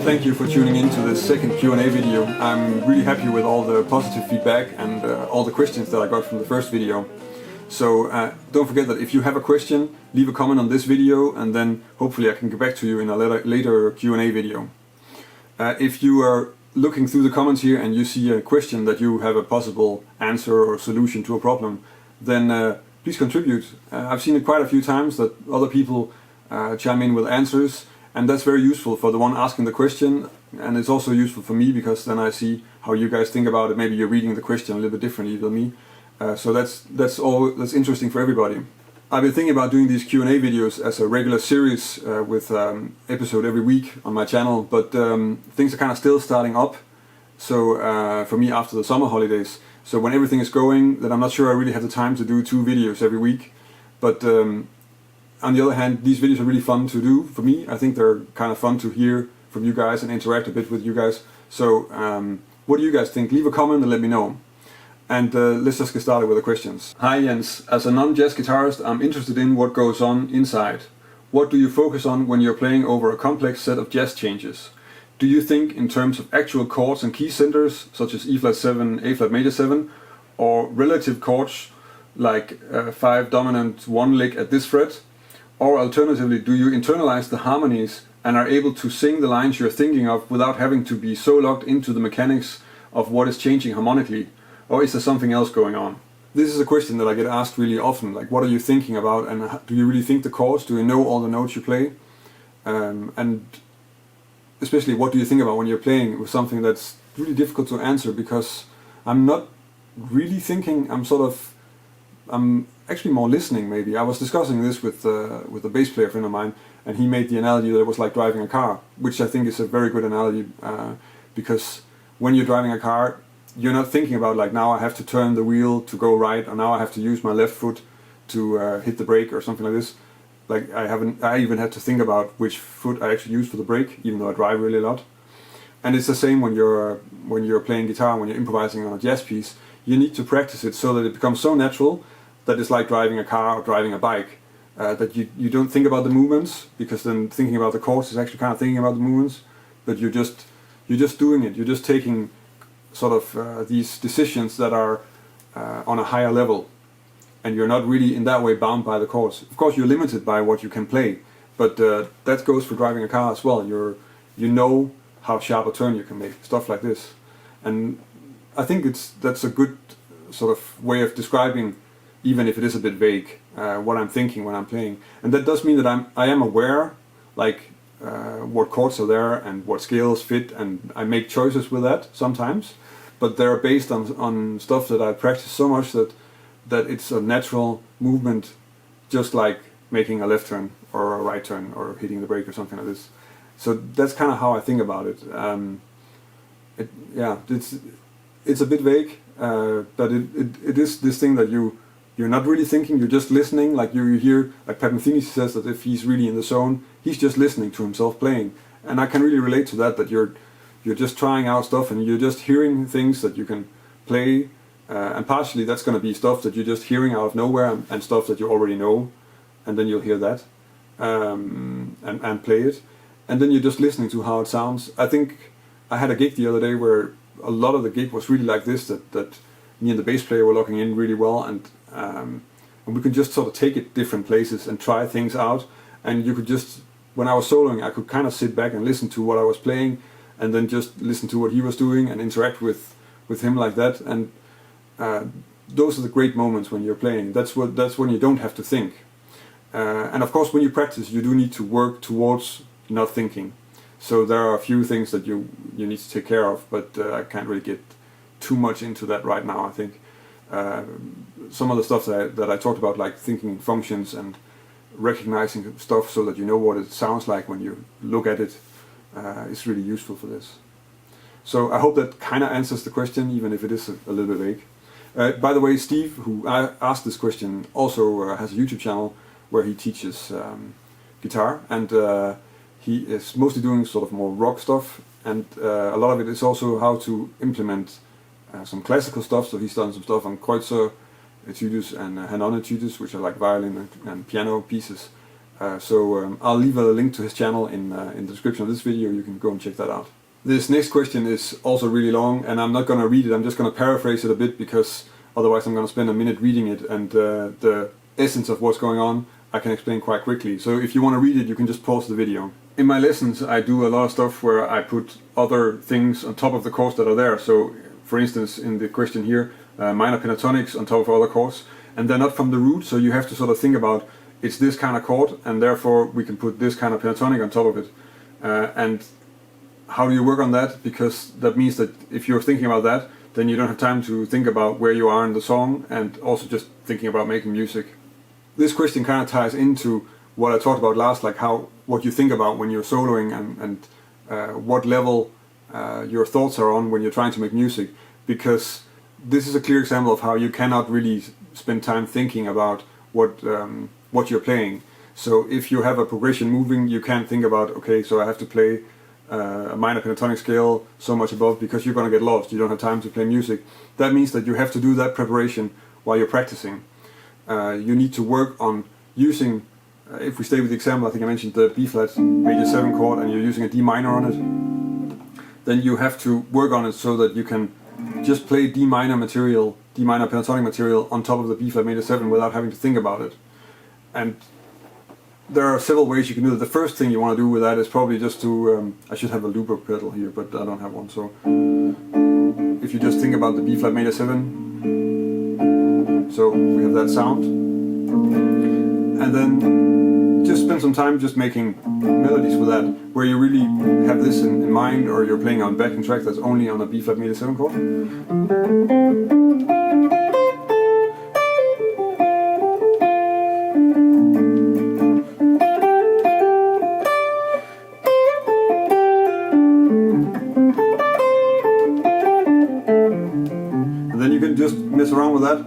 Thank you for tuning in to this second Q&A video. I'm really happy with all the positive feedback and all the questions that I got from the first video. So don't forget that if you have a question, leave a comment on this video and then hopefully I can get back to you in a later Q&A video. If you are looking through the comments here and you see a question that you have a possible answer or solution to a problem, then please contribute. I've seen it quite a few times that other people chime in with answers, and that's very useful for the one asking the question, and it's also useful for me because then I see how you guys think about it. Maybe you're reading the question a little bit differently than me. So that's interesting for everybody. I've been thinking about doing these Q&A videos as a regular series with episode every week on my channel, but things are kind of still starting up. So for me after the summer holidays, so when everything is going, then I'm not sure I really have the time to do 2 videos every week. But on the other hand, these videos are really fun to do for me. I think they're kind of fun to hear from you guys and interact a bit with you guys. So what do you guys think? Leave a comment and let me know. And let's just get started with the questions. Hi Jens, as a non-jazz guitarist, I'm interested in what goes on inside. What do you focus on when you're playing over a complex set of jazz changes? Do you think in terms of actual chords and key centers, such as E flat 7, A flat major 7, or relative chords like 5 dominant 1 lick at this fret? Or alternatively, do you internalize the harmonies and are able to sing the lines you're thinking of without having to be so locked into the mechanics of what is changing harmonically? Or is there something else going on? This is a question that I get asked really often, like what are you thinking about and do you really think the chords? Do you know all the notes you play? And especially what do you think about when you're playing with something that's really difficult to answer, because I'm not really thinking, I'm actually more listening maybe. I was discussing this with a bass player friend of mine, and he made the analogy that it was like driving a car, which I think is a very good analogy, because when you're driving a car, you're not thinking about like now I have to turn the wheel to go right, or now I have to use my left foot to hit the brake or something like this. Like I even had to think about which foot I actually use for the brake, even though I drive really a lot. And it's the same when you're playing guitar, when you're improvising on a jazz piece. You need to practice it so that it becomes so natural that it's like driving a car or driving a bike. That you don't think about the movements, because then thinking about the chords is actually kind of thinking about the movements. But you're just doing it. You're just taking sort of these decisions that are on a higher level, and you're not really in that way bound by the chords. Of course you're limited by what you can play, but that goes for driving a car as well. You know how sharp a turn you can make, stuff like this. And I think that's a good sort of way of describing, even if it is a bit vague, what I'm thinking when I'm playing. And that does mean that I am aware, like what chords are there and what scales fit, and I make choices with that sometimes, but they're based on stuff that I practice so much that it's a natural movement, just like making a left turn or a right turn or hitting the brake or something like this. So that's kind of how I think about it. Yeah, it's a bit vague, but it is this thing that you're not really thinking, you're just listening. Like you hear, like Pat Metheny says that if he's really in the zone, he's just listening to himself playing. And I can really relate to that you're just trying out stuff and you're just hearing things that you can play. And partially that's going to be stuff that you're just hearing out of nowhere and stuff that you already know. And then you'll hear that and play it. And then you're just listening to how it sounds. I think I had a gig the other day where a lot of the gig was really like this, that me and the bass player were locking in really well, and we could just sort of take it different places and try things out. And you could just, when I was soloing, I could kind of sit back and listen to what I was playing, and then just listen to what he was doing and interact with him like that. And those are the great moments when you're playing. That's when you don't have to think. And of course, when you practice, you do need to work towards not thinking. So there are a few things that you need to take care of, but I can't really get too much into that right now. I think some of the stuff that I talked about, like thinking functions and recognizing stuff so that you know what it sounds like when you look at it, is really useful for this. So I hope that kind of answers the question, even if it is a little bit vague. By the way, Steve, who asked this question, also has a YouTube channel where he teaches guitar, and he is mostly doing sort of more rock stuff, and a lot of it is also how to implement some classical stuff. So he's done some stuff on Kreutzer etudes and Hanon etudes, which are like violin and piano pieces. I'll leave a link to his channel in the description of this video. You can go and check that out. This next question is also really long, and I'm not going to read it. I'm just going to paraphrase it a bit, because otherwise I'm going to spend a minute reading it, and the essence of what's going on I can explain quite quickly. So if you want to read it, you can just pause the video. In my lessons I do a lot of stuff where I put other things on top of the chords that are there. So for instance, in the question here, minor pentatonics on top of other chords, and they're not from the root, so you have to sort of think about, it's this kind of chord, and therefore we can put this kind of pentatonic on top of it. And how do you work on that? Because that means that if you're thinking about that, then you don't have time to think about where you are in the song, and also just thinking about making music. This question kind of ties into what I talked about last, like what you think about when you're soloing, and what level your thoughts are on when you're trying to make music. Because this is a clear example of how you cannot really spend time thinking about what you're playing. So if you have a progression moving, you can't think about, okay, so I have to play a minor pentatonic scale so much above, because you're going to get lost. You don't have time to play music. That means that you have to do that preparation while you're practicing. You need to work on using, if we stay with the example, I think I mentioned the B flat major 7 chord, and you're using a D minor on it, then you have to work on it so that you can just play D minor pentatonic material on top of the B flat major 7 without having to think about it. And there are several ways you can do it. The first thing you want to do with that is probably just to, I should have a looper pedal here, but I don't have one. So if you just think about the B flat major 7, so we have that sound, and then just spend some time just making melodies with that, where you really have this in mind, or you're playing on backing track that's only on a B flat major 7 chord. Just mess around with that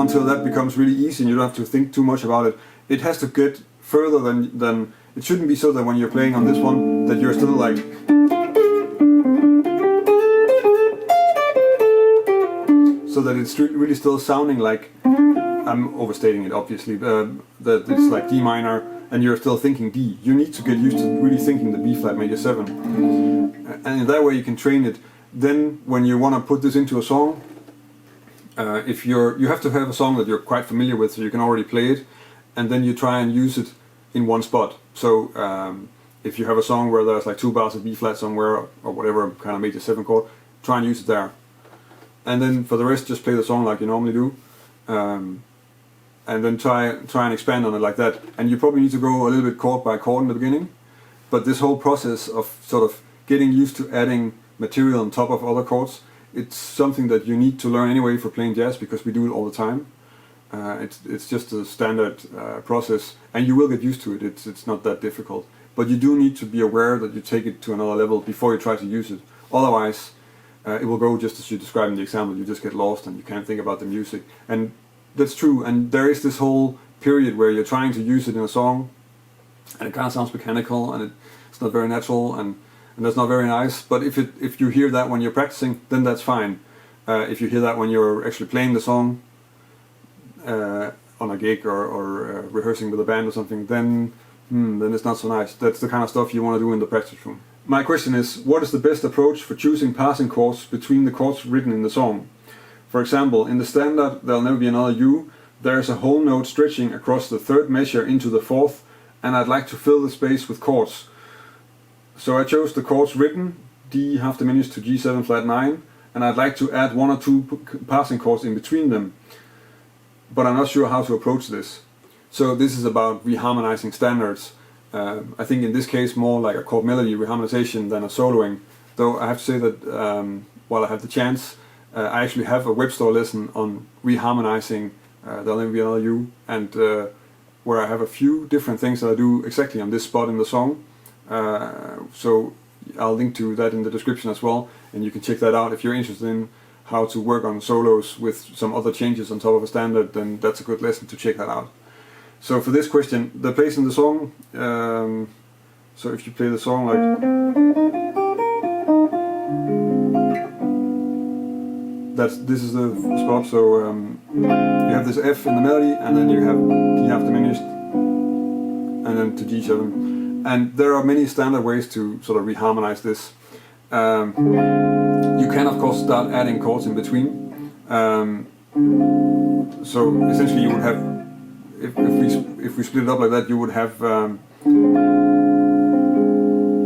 until that becomes really easy and you don't have to think too much about it. It has to get further than it shouldn't be so that when you're playing on this one that you're still like, so that it's really still sounding like, I'm overstating it obviously, that it's like D minor and you're still thinking D. You need to get used to really thinking the B flat major 7, and in that way you can train it. Then when you want to put this into a song, if you have to have a song that you're quite familiar with, so you can already play it, and then you try and use it in one spot. So if you have a song where there's like 2 bars of B flat somewhere, or whatever kind of major 7 chord, try and use it there. And then for the rest, just play the song like you normally do, and then try and expand on it like that. And you probably need to go a little bit chord by chord in the beginning, but this whole process of sort of getting used to adding material on top of other chords, it's something that you need to learn anyway for playing jazz, because we do it all the time. It's just a standard process, and you will get used to it. It's not that difficult, but you do need to be aware that you take it to another level before you try to use it. Otherwise, it will go just as you described in the example. You just get lost and you can't think about the music, and that's true. And there is this whole period where you're trying to use it in a song, and it kind of sounds mechanical, and it's not very natural, and that's not very nice. But if you hear that when you're practicing, then that's fine. If you hear that when you're actually playing the song on a gig or rehearsing with a band or something, then it's not so nice. That's the kind of stuff you want to do in the practice room. My question is, what is the best approach for choosing passing chords between the chords written in the song? For example, in the standard There'll Never Be Another You, there's a whole note stretching across the 3rd measure into the 4th, and I'd like to fill the space with chords. So I chose the chords written, D half diminished to G7 flat 9, and I'd like to add 1 or 2 passing chords in between them, but I'm not sure how to approach this. So this is about reharmonizing standards. I think in this case more like a chord melody reharmonization than a soloing, though I have to say that while I have the chance, I actually have a WebStore lesson on reharmonizing There'll Never Be Another You, and where I have a few different things that I do exactly on this spot in the song. So I'll link to that in the description as well, and you can check that out if you're interested in how to work on solos with some other changes on top of a standard. Then that's a good lesson to check that out. So for this question, the place in the song, so if you play the song like, this is the spot. So you have this F in the melody, and then you have D half diminished, and then to G7. And there are many standard ways to sort of reharmonize this. You can of course start adding chords in between. So essentially you would have, if we split it up like that, you would have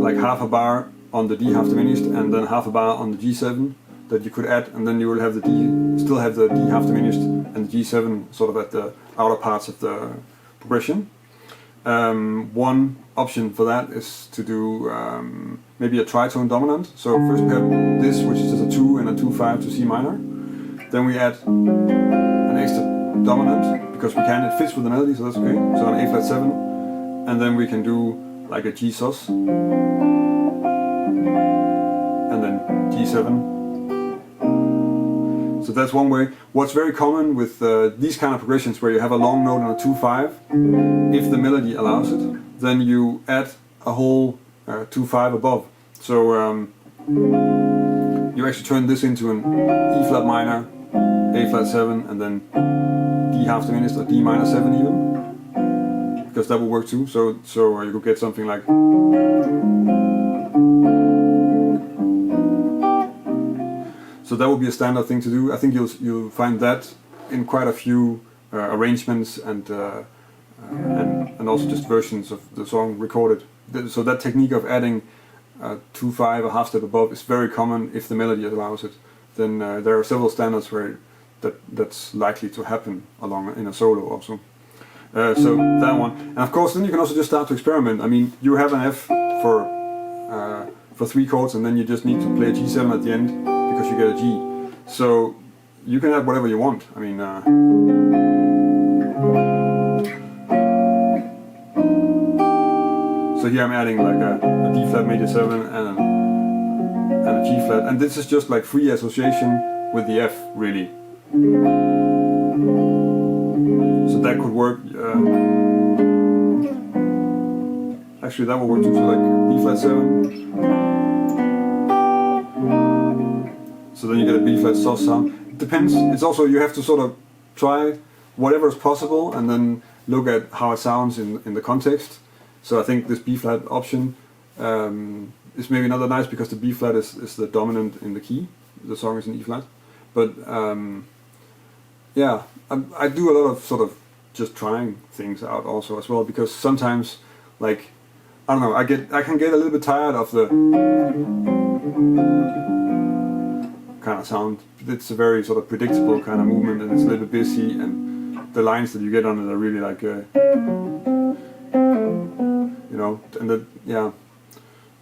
like half a bar on the D half diminished and then half a bar on the G7 that you could add, and then you will have the D, still have the D half diminished and the G7 sort of at the outer parts of the progression. One option for that is to do maybe a tritone dominant. So first we have this, which is just a 2 and a 2-5 to C minor. Then we add an extra dominant, because we can, it fits with the melody, so that's okay. So an A flat 7, and then we can do like a G sus, and then G7. So that's one way. What's very common with these kind of progressions where you have a long note and a 2-5, if the melody allows it, then you add a whole 2-5 above. So you actually turn this into an E flat minor, A flat 7, and then D half diminished or D minor 7 even, because that will work too. So you could get something like. So that would be a standard thing to do. I think you'll find that in quite a few arrangements and also just versions of the song recorded. So that technique of adding 2-5, a half step above, is very common if the melody allows it. Then there are several standards where that's likely to happen along in a solo also. So that one, and of course then you can also just start to experiment. I mean, you have an F for 3 chords, and then you just need to play a G7 at the end because you get a G. So you can add whatever you want. I mean, so here I'm adding like a D flat major 7 and a G flat, and this is just like free association with the F, really. So that could work. Actually, that will work too. So like B flat 7. So then you get a B flat sus sound. It depends. It's also, you have to sort of try whatever is possible and then look at how it sounds in the context. So I think this B flat option is maybe not that nice because the B flat is the dominant in the key. The song is in E flat. But yeah, I do a lot of sort of just trying things out also as well, because sometimes, like, I don't know, I can get a little bit tired of the kind of sound. It's a very sort of predictable kind of movement, and it's a little bit busy, and the lines that you get on it are really like you know, and that, yeah.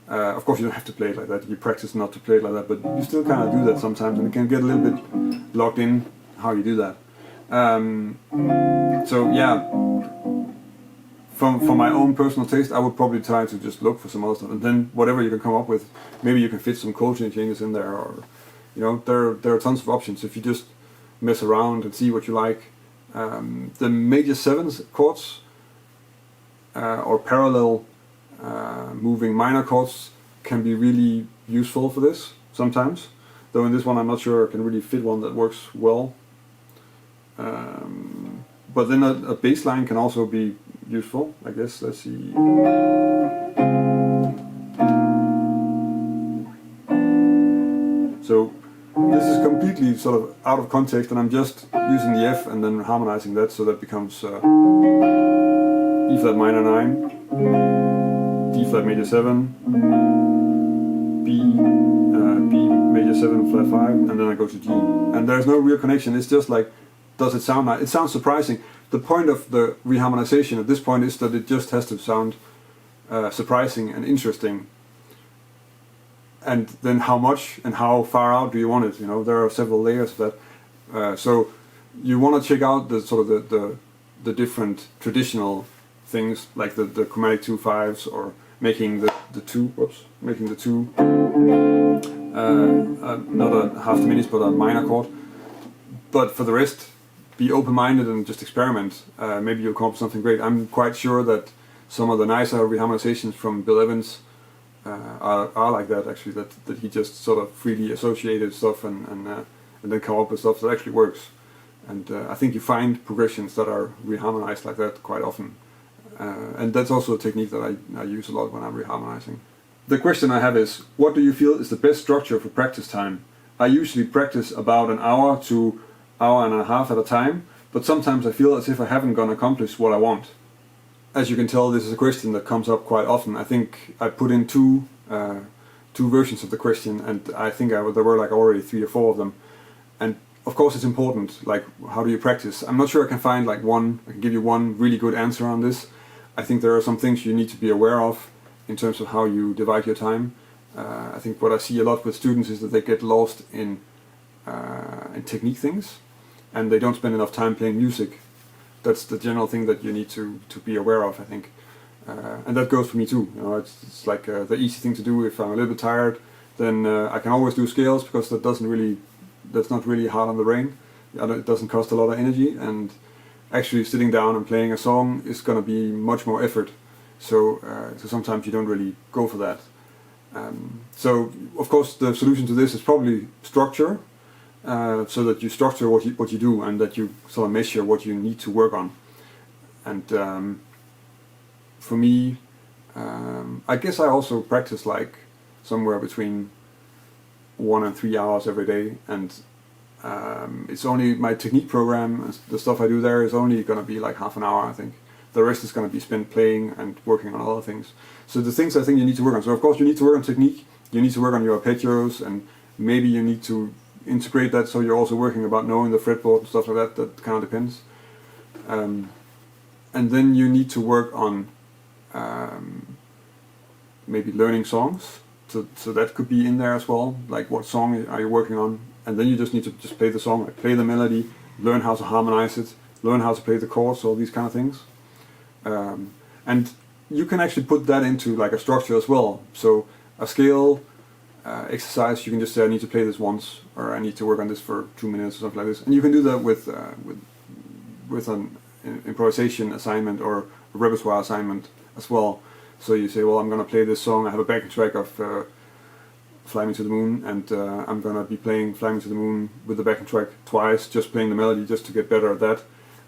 Of course you don't have to play it like that, you practice not to play it like that, but you still kind of do that sometimes, and it can get a little bit locked in how you do that. So yeah, for my own personal taste, I would probably try to just look for some other stuff, and then whatever you can come up with, maybe you can fit some chord changes in there, or you know, there are tons of options if you just mess around and see what you like. The major 7s chords or parallel moving minor chords can be really useful for this sometimes, though in this one I'm not sure I can really fit one that works well. But then a bass line can also be useful, I guess. Let's see. So this is completely sort of out of context, and I'm just using the F and then harmonizing that, so that becomes E flat minor 9, D flat major 7, B major 7 flat 5, and then I go to G. And there's no real connection, it's just like, does it sound nice? It sounds surprising. The point of the reharmonization at this point is that it just has to sound surprising and interesting. And then how much and how far out do you want it? You know, there are several layers of that. So you want to check out the sort of the different traditional things, like the chromatic 2/5s, or making the two not a half diminished but a minor chord. But for the rest, be open-minded and just experiment. Maybe you'll come up with something great. I'm quite sure that some of the nicer reharmonizations from Bill Evans are like that, actually, that he just sort of freely associated stuff and then come up with stuff that actually works. And I think you find progressions that are reharmonized like that quite often. And that's also a technique that I use a lot when I'm reharmonizing. The question I have is, what do you feel is the best structure for practice time? I usually practice about an hour to hour and a half at a time, but sometimes I feel as if I haven't gonna accomplish what I want. As you can tell, this is a question that comes up quite often. I think I put in two versions of the question, and I think there were like already 3 or 4 of them. And of course it's important, like, how do you practice? I'm not sure I can find like I can give you one really good answer on this. I think there are some things you need to be aware of in terms of how you divide your time. I think what I see a lot with students is that they get lost in technique things, and they don't spend enough time playing music. That's the general thing that you need to be aware of, I think. And that goes for me too. You know, it's like the easy thing to do. If I'm a little bit tired, then I can always do scales, because that's not really hard on the brain. It doesn't cost a lot of energy, and actually sitting down and playing a song is going to be much more effort. So sometimes you don't really go for that. So of course the solution to this is probably structure, so that you structure what you do, and that you sort of measure what you need to work on. And for me, I guess I also practice like somewhere between 1 and 3 hours every day, and it's only my technique program, the stuff I do there, is only going to be like half an hour, I think. The rest is going to be spent playing and working on other things. So the things I think you need to work on. So of course you need to work on technique, you need to work on your arpeggios, and maybe you need to integrate that so you're also working about knowing the fretboard and stuff like that. That kind of depends. And then you need to work on maybe learning songs. So that could be in there as well. Like, what song are you working on? And then you just need to just play the song, like play the melody, learn how to harmonize it, learn how to play the chords, all these kind of things. And you can actually put that into like a structure as well. So a scale exercise, you can just say I need to play this once, or I need to work on this for 2 minutes or something like this. And you can do that with an improvisation assignment or a repertoire assignment as well. So you say, well, I'm going to play this song, I have a backing track of Fly Me to the Moon, and I'm going to be playing Fly Me to the Moon with the backing track twice, just playing the melody just to get better at that.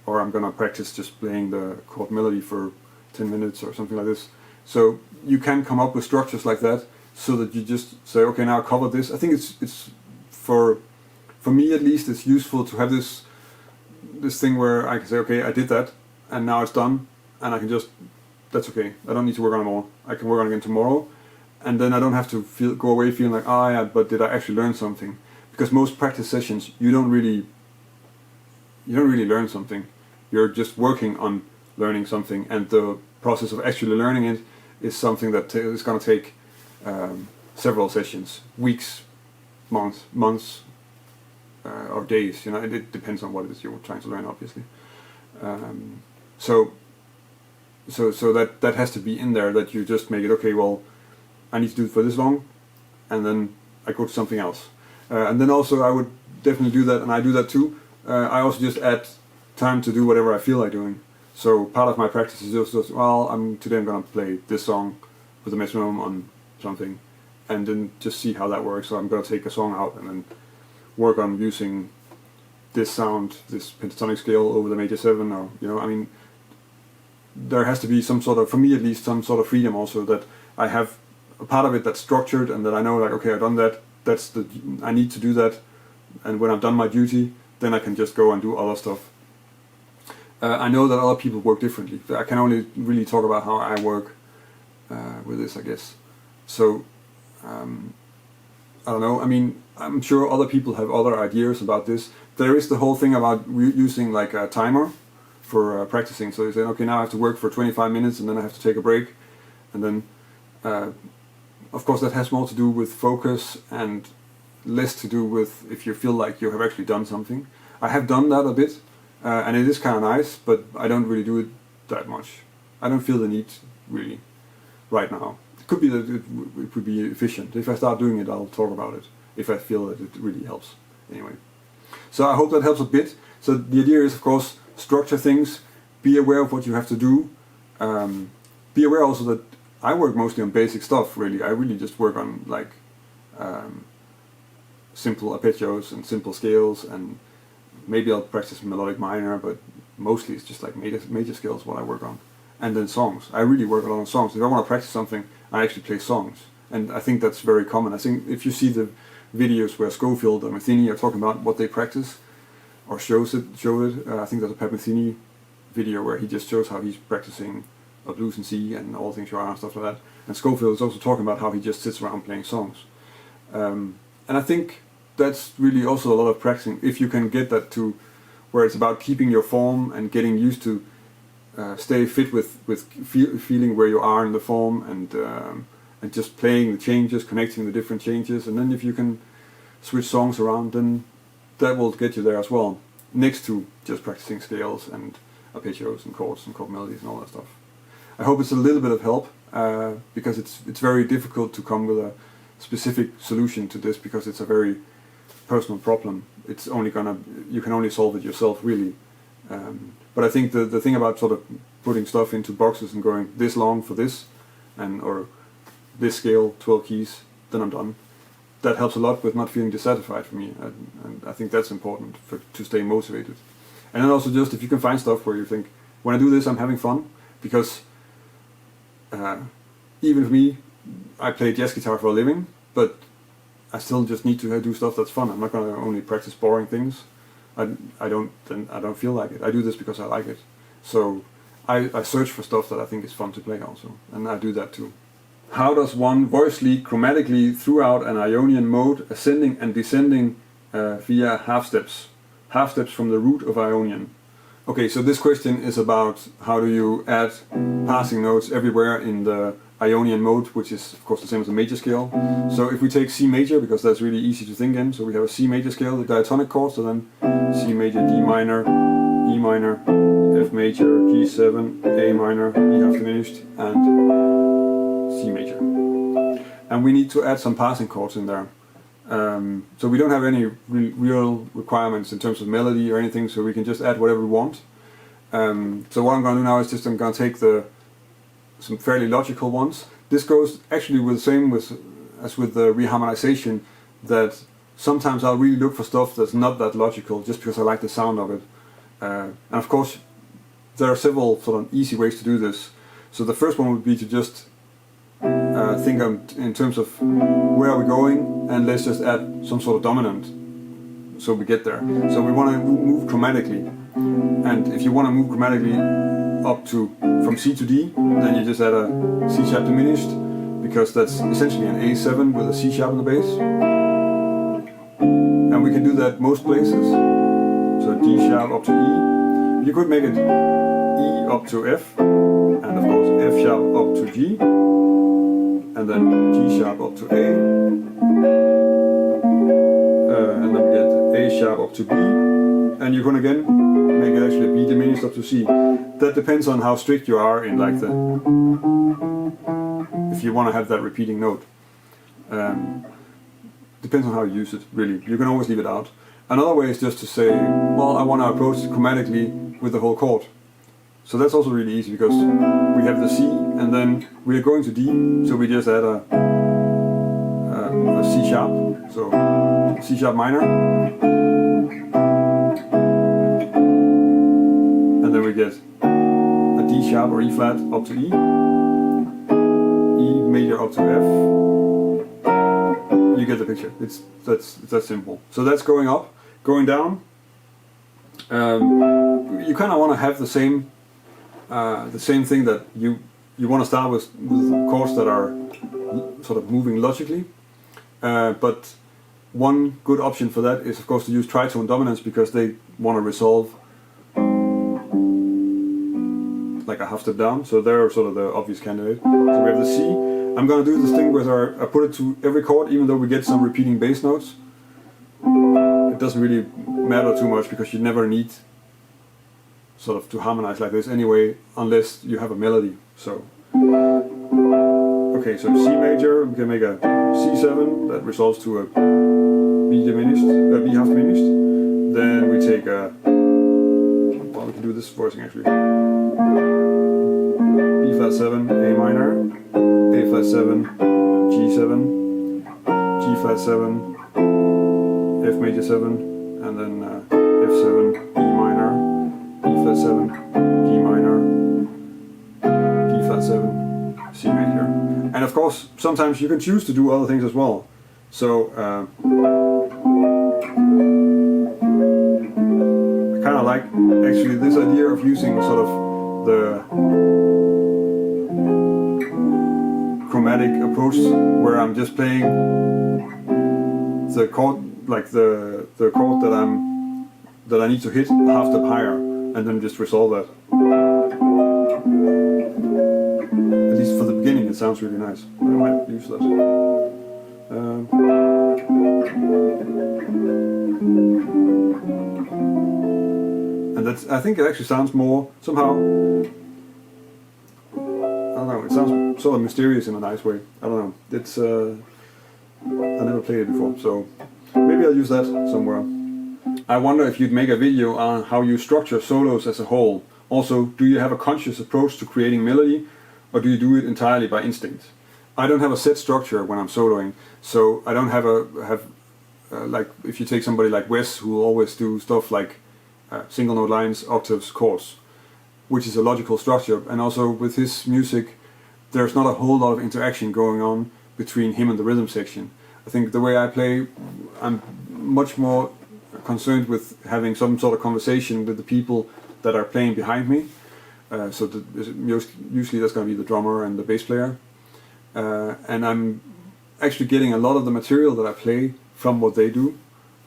Or I'm going to practice just playing the chord melody for 10 minutes or something like this. So you can come up with structures like that, so that you just say, okay, now I covered this. I think it's for me at least, it's useful to have this thing where I can say, okay, I did that, and now it's done, and I can just, that's okay. I don't need to work on it more. I can work on it again tomorrow, and then I don't have to go away feeling like, oh yeah, but did I actually learn something? Because most practice sessions, you don't really learn something. You're just working on learning something, and the process of actually learning it is something that is going to take several sessions, weeks, months, or days. You know, it depends on what it is you're trying to learn, obviously. So that has to be in there, that you just make it, okay, well, I need to do it for this long, and then I go to something else. And then also I would definitely do that, and I do that too. I also just add time to do whatever I feel like doing. So part of my practice is just well, today I'm going to play this song with a metronome on something, and then just see how that works. So I'm going to take a song out and then work on using this sound, this pentatonic scale over the major 7, or, you know, I mean, there has to be some sort of, for me at least, some sort of freedom also, that I have a part of it that's structured, and that I know, like, okay, I've done that, I need to do that, and when I've done my duty, then I can just go and do other stuff. I know that other people work differently. I can only really talk about how I work with this, I guess. So, I don't know, I mean, I'm sure other people have other ideas about this. There is the whole thing about using like a timer for practicing. So you say, okay, now I have to work for 25 minutes and then I have to take a break. And then, of course, that has more to do with focus and less to do with if you feel like you have actually done something. I have done that a bit, and it is kind of nice, but I don't really do it that much. I don't feel the need, really, right now. It could be that it would be efficient. If I start doing it, I'll talk about it, if I feel that it really helps. Anyway. So I hope that helps a bit. So the idea is, of course, structure things, be aware of what you have to do. Be aware also that I work mostly on basic stuff, really. I really just work on, like, simple arpeggios and simple scales, and maybe I'll practice melodic minor, but mostly it's just like major scales what I work on. and then songs. I really work a lot on songs. If I want to practice something, I actually play songs. And I think that's very common. I think if you see the videos where Schofield or Metheny are talking about what they practice, or show it, I think there's a Pat Metheny video where he just shows how he's practicing a blues in C and all things you are and stuff like that. And Schofield is also talking about how he just sits around playing songs. And I think that's really also a lot of practicing. If you can get that to where it's about keeping your form and getting used to stay fit with feeling where you are in the form, and just playing the changes, connecting the different changes, and then if you can switch songs around, then that will get you there as well, next to just practicing scales and arpeggios and chords and chord melodies and all that stuff. I hope it's a little bit of help, because it's very difficult to come with a specific solution to this, because it's a very personal problem. It's only you can only solve it yourself, really. But I think the thing about sort of putting stuff into boxes and going this long for this, or this scale, 12 keys, then I'm done, that helps a lot with not feeling dissatisfied for me, and I think that's important to stay motivated. And then also just if you can find stuff where you think, when I do this I'm having fun, because even for me, I play jazz guitar for a living, but I still just need to do stuff that's fun. I'm not going to only practice boring things. I don't feel like it. I do this because I like it. So I search for stuff that I think is fun to play also, and I do that too. How does one voice lead chromatically throughout an Ionian mode, ascending and descending via half steps from the root of Ionian? Okay, so this question is about how do you add passing notes everywhere in the Ionian mode, which is of course the same as a major scale. So if we take C major, because that's really easy to think in, so we have a C major scale, the diatonic chords, so then C major, D minor, E minor, F major, G7, A minor, E half diminished, and C major. And we need to add some passing chords in there. So we don't have any real requirements in terms of melody or anything, so we can just add whatever we want. So what I'm going to do now is just I'm going to take some fairly logical ones. This goes actually with the same as with the reharmonization, that sometimes I'll really look for stuff that's not that logical just because I like the sound of it. And of course there are several sort of easy ways to do this. So the first one would be to just think in terms of where are we going, and let's just add some sort of dominant so we get there. So we want to move chromatically, and if you want to move chromatically up to from C to D, then you just add a C sharp diminished, because that's essentially an A7 with a C sharp in the bass, and we can do that most places. So D sharp up to E. You could make it E up to F, and of course F sharp up to G, and then G sharp up to A, and then we get A sharp up to B, and you can again make it actually B diminished up to C. That depends on how strict you are in like if you want to have that repeating note. Depends on how you use it, really. You can always leave it out. Another way is just to say, well, I want to approach it chromatically with the whole chord. So that's also really easy, because we have the C and then we are going to D, so we just add a C sharp, so C sharp minor, and then we get a D sharp or E flat up to E, E major up to F. You get the picture. It's that simple. So that's going up, going down. You kind of want to have the same thing, that you want to start with chords that are sort of moving logically, but one good option for that is of course to use tritone dominants, because they want to resolve like a half step down, so they're sort of the obvious candidate. So we have the C. I'm going to do this thing where I put it to every chord, even though we get some repeating bass notes. It doesn't really matter too much, because you never need sort of to harmonize like this anyway, unless you have a melody. So okay, so C major, we can make a C7 that resolves to a B diminished, B half diminished. Then we take a, well, we can do this voicing actually. B flat 7, A minor, A flat 7, G7, G flat 7, F major 7, and then F7, E minor, E flat 7, D minor, And of course, sometimes you can choose to do other things as well. So I kind of like actually this idea of using sort of the chromatic approach, where I'm just playing the chord, like the chord that I need to hit half step higher, and then just resolve that. At least for the beginning, it sounds really nice. I might use that. And that's, I think it actually sounds more somehow, I don't know, it sounds sort of mysterious in a nice way. I don't know. It's I never played it before, so maybe I'll use that somewhere. I wonder if you'd make a video on how you structure solos as a whole. Also, do you have a conscious approach to creating melody, or do you do it entirely by instinct? I don't have a set structure when I'm soloing, so I don't have like if you take somebody like Wes, who will always do stuff like single note lines, octaves, chords, which is a logical structure. And also with his music, there's not a whole lot of interaction going on between him and the rhythm section. I think the way I play, I'm much more concerned with having some sort of conversation with the people that are playing behind me. So usually that's going to be the drummer and the bass player. And I'm actually getting a lot of the material that I play from what they do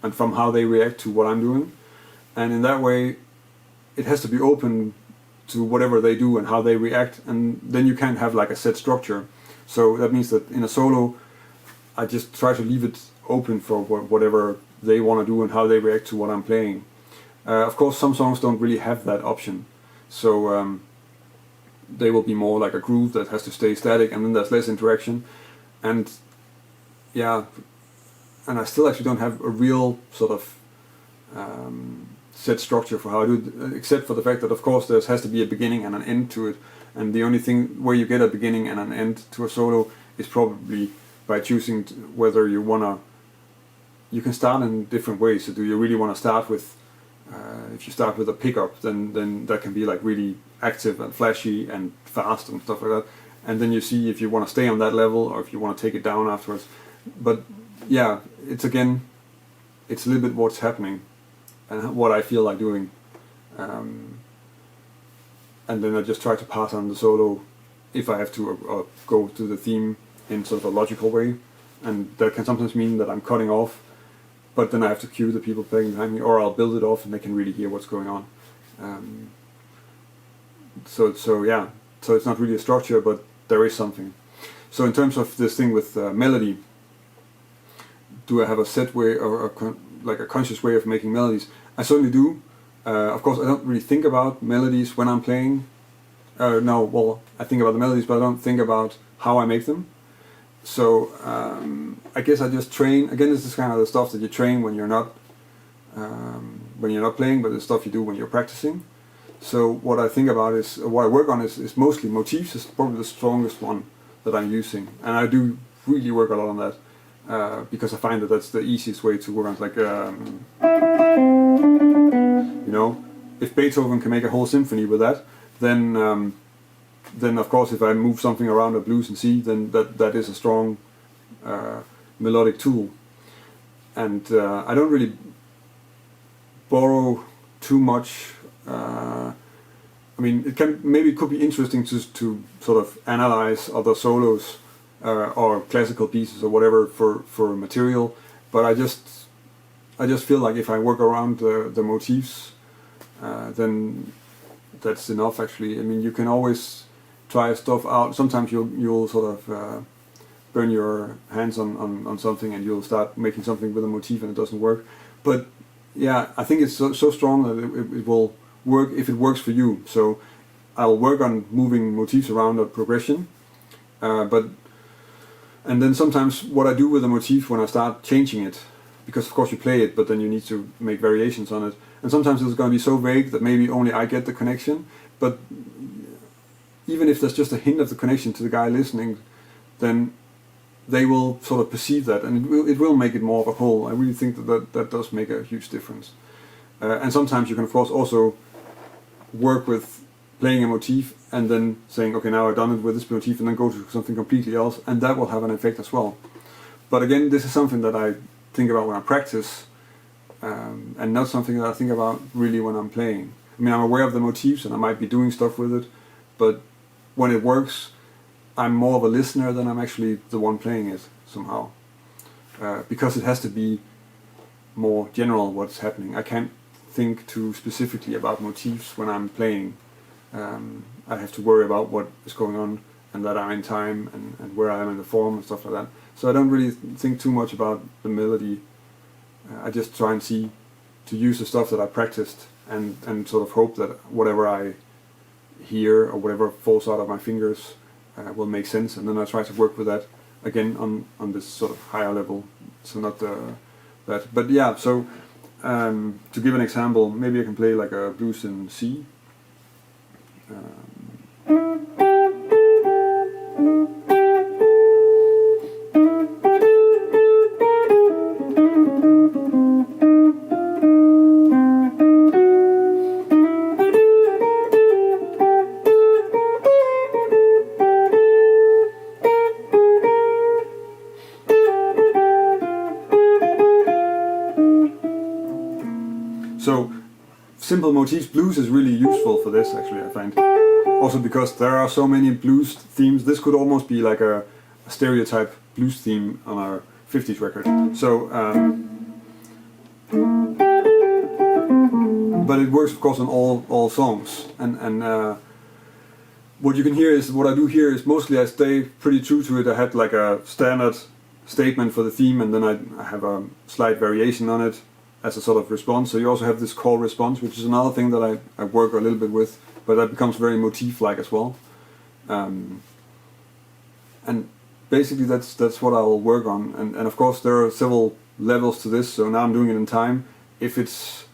and from how they react to what I'm doing. And in that way, it has to be open to whatever they do and how they react, and then you can't have like a set structure. So that means that in a solo, I just try to leave it open for whatever they want to do and how they react to what I'm playing. Of course, some songs don't really have that option, so they will be more like a groove that has to stay static, and then there's less interaction. And yeah, and I still actually don't have a real sort of set structure for how I do it, except for the fact that of course there has to be a beginning and an end to it, and the only thing where you get a beginning and an end to a solo is probably by choosing whether you wanna. You can start in different ways. So do you really want to start with, if you start with a pickup, then that can be like really active and flashy and fast and stuff like that, and then you see if you want to stay on that level or if you want to take it down afterwards. But yeah, it's a little bit what's happening and what I feel like doing, and then I just try to pass on the solo if I have to, or go to the theme in sort of a logical way, and that can sometimes mean that I'm cutting off, but then I have to cue the people playing behind me, or I'll build it off and they can really hear what's going on. So yeah, so it's not really a structure, but there is something. So in terms of this thing with melody, do I have a set way or like a conscious way of making melodies? I certainly do. Of course, I don't really think about melodies when I'm playing. No, well, I think about the melodies, but I don't think about how I make them. So I guess I just train. Again, this is kind of the stuff that you train when you're not playing, but the stuff you do when you're practicing. So what I think about is, what I work on is mostly motifs. Is probably the strongest one that I'm using, and I do really work a lot on that because I find that that's the easiest way to work on. Like you know, if Beethoven can make a whole symphony with that, then of course if I move something around a blues and C, then that is a strong melodic tool. And I don't really borrow too much. I mean, it could be interesting to sort of analyze other solos or classical pieces or whatever for material, but I just feel like if I work around the motifs, then that's enough actually. I mean, you can always try stuff out. Sometimes you'll sort of burn your hands on something and you'll start making something with a motif and it doesn't work. But yeah, I think it's so strong that it will work if it works for you. So I'll work on moving motifs around a progression, and then sometimes what I do with a motif when I start changing it, because of course you play it, but then you need to make variations on it, and sometimes it's going to be so vague that maybe only I get the connection, but even if there's just a hint of the connection to the guy listening, then they will sort of perceive that, and it will make it more of a whole. I really think that does make a huge difference. And sometimes you can of course also work with playing a motif and then saying, okay, now I've done it with this motif, and then go to something completely else, and that will have an effect as well. But again, this is something that I think about when I practice, and not something that I think about really when I'm playing. I mean, I'm aware of the motifs and I might be doing stuff with it, but when it works, I'm more of a listener than I'm actually the one playing it somehow. Because it has to be more general what's happening. I can't think too specifically about motifs when I'm playing. I have to worry about what is going on and that I'm in time and where I am in the form and stuff like that. So I don't really think too much about the melody. I just try and to use the stuff that I practiced and sort of hope that whatever I hear or whatever falls out of my fingers will make sense, and then I try to work with that again on this sort of higher level. So not that, but yeah. So to give an example, maybe I can play like a blues in C. So simple motifs, blues is really useful for this actually, I find. Also because there are so many blues themes, this could almost be like a stereotype blues theme on our 50s record. So, but it works of course on all songs, and what you can hear is, what I do here is mostly I stay pretty true to it. I had like a standard statement for the theme, and then I have a slight variation on it as a sort of response. So you also have this call response, which is another thing that I work a little bit with, but that becomes very motif-like as well. And basically that's what I'll work on. And of course there are several levels to this, so now I'm doing it in time. If it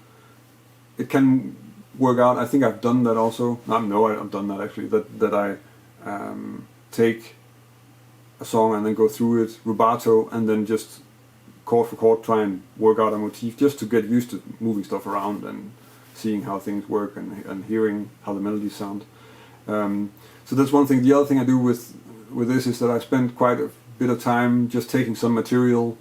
can work out, I think I've done that also. No, I've done that actually, that I take a song and then go through it rubato and then just chord for chord try and work out a motif, just to get used to moving stuff around and seeing how things work and hearing how the melodies sound. So that's one thing. The other thing I do with this is that I spend quite a bit of time just taking some material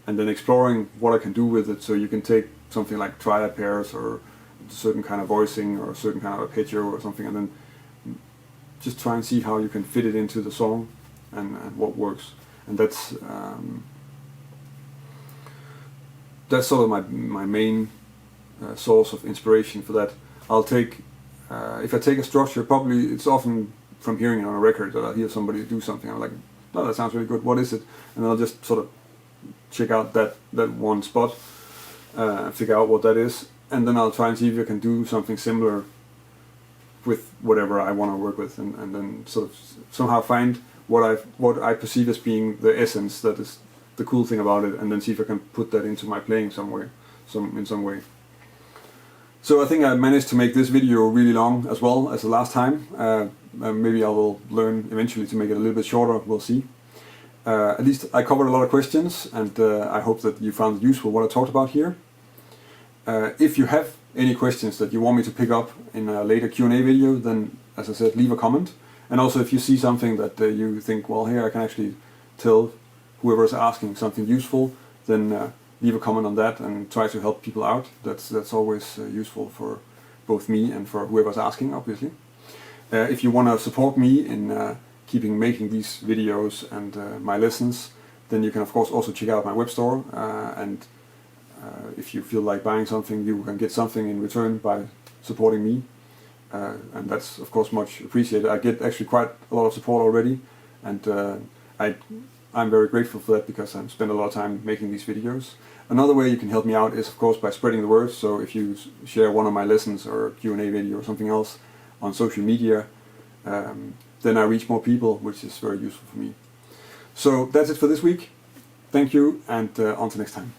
and then exploring what I can do with it. So you can take something like triad pairs or a certain kind of voicing or a certain kind of arpeggio or something, and then just try and see how you can fit it into the song and what works. And that's sort of my main source of inspiration for that. I'll take, if I take a structure, probably it's often from hearing it on a record that I'll hear somebody do something, I'm like, oh, that sounds really good, what is it? And I'll just sort of check out that one spot, figure out what that is, and then I'll try and see if I can do something similar with whatever I want to work with, and then sort of somehow find what I perceive as being the essence that is the cool thing about it, and then see if I can put that into my playing somewhere, in some way. So I think I managed to make this video really long as well as the last time. Maybe I will learn eventually to make it a little bit shorter, we'll see. At least I covered a lot of questions, and I hope that you found it useful what I talked about here. If you have any questions that you want me to pick up in a later Q&A video, then as I said, leave a comment. And also if you see something that you think, well, here I can actually tell whoever is asking something useful, then leave a comment on that and try to help people out. That's always useful for both me and for whoever's asking, obviously. If you want to support me in keeping making these videos and my lessons, then you can of course also check out my WebStore, and if you feel like buying something, you can get something in return by supporting me, and that's of course much appreciated. I get actually quite a lot of support already, and I'm very grateful for that because I spend a lot of time making these videos. Another way you can help me out is of course by spreading the word. So if you share one of my lessons or a Q&A video or something else on social media, then I reach more people, which is very useful for me. So that's it for this week. Thank you, and until next time.